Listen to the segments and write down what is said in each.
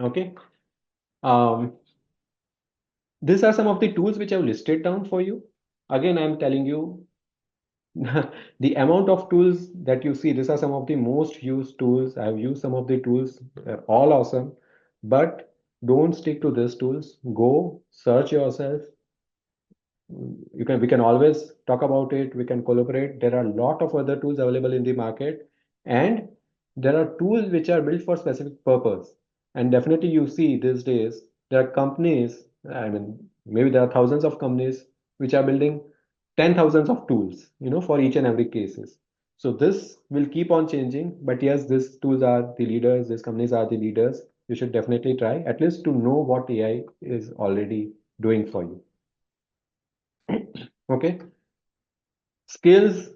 Okay. Um, these are some of the tools which I've listed down for you. Again, I'm telling you the amount of tools that you see, these are some of the most used tools. I've used some of the tools, they're all awesome, but don't stick to these tools. Go search yourself. We can always talk about it. We can collaborate. There are a lot of other tools available in the market, and there are tools which are built for specific purpose. And definitely you see these days there are companies, I mean, maybe there are thousands of companies which are building 10,000s of tools, for each and every cases. So this will keep on changing, but yes, these tools are the leaders, these companies are the leaders. You should definitely try at least to know what AI is already doing for you. Okay. Skills,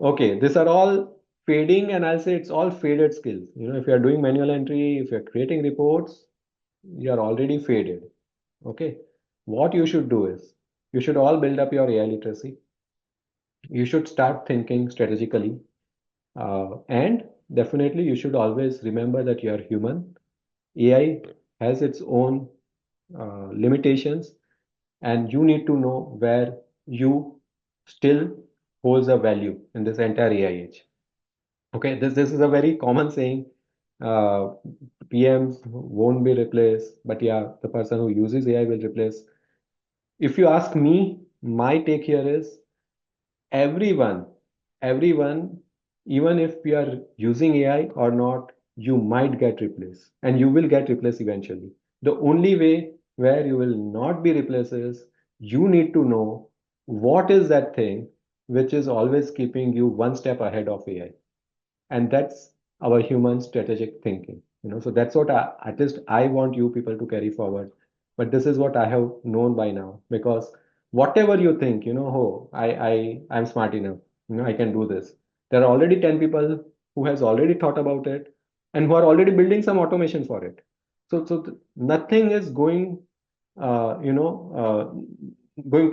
okay, these are all fading, and I'll say it's all faded skills. If you're doing manual entry, if you're creating reports, you're already faded. Okay. What you should do is you should all build up your AI literacy. You should start thinking strategically. And definitely, you should always remember that you're human. AI has its own limitations, and you need to know where you still holds a value in this entire AI age. Okay, this is a very common saying. Uh, PMs won't be replaced, but yeah, the person who uses AI will replace. If you ask me, my take here is everyone, everyone, even if we are using AI or not, you might get replaced, and you will get replaced eventually. The only way where you will not be replaced is you need to know what is that thing which is always keeping you one step ahead of AI, and that's our human strategic thinking. So that's what at least I want you people to carry forward. But this is what I have known by now, because whatever you think, oh, I'm smart enough, I can do this. There are already 10 people who has already thought about it and who are already building some automation for it. So nothing is going to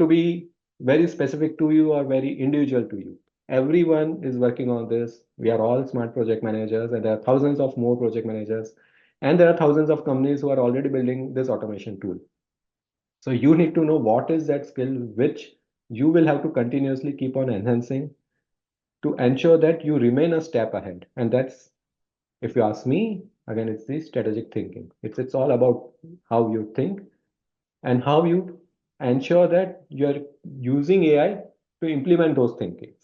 be very specific to you or very individual to you. Everyone is working on this. We are all smart project managers, and there are thousands of more project managers, and there are thousands of companies who are already building this automation tool. So you need to know what is that skill which you will have to continuously keep on enhancing to ensure that you remain a step ahead. And that's, if you ask me, again, it's the strategic thinking. It's all about how you think and how you ensure that you're using AI to implement those thinkings.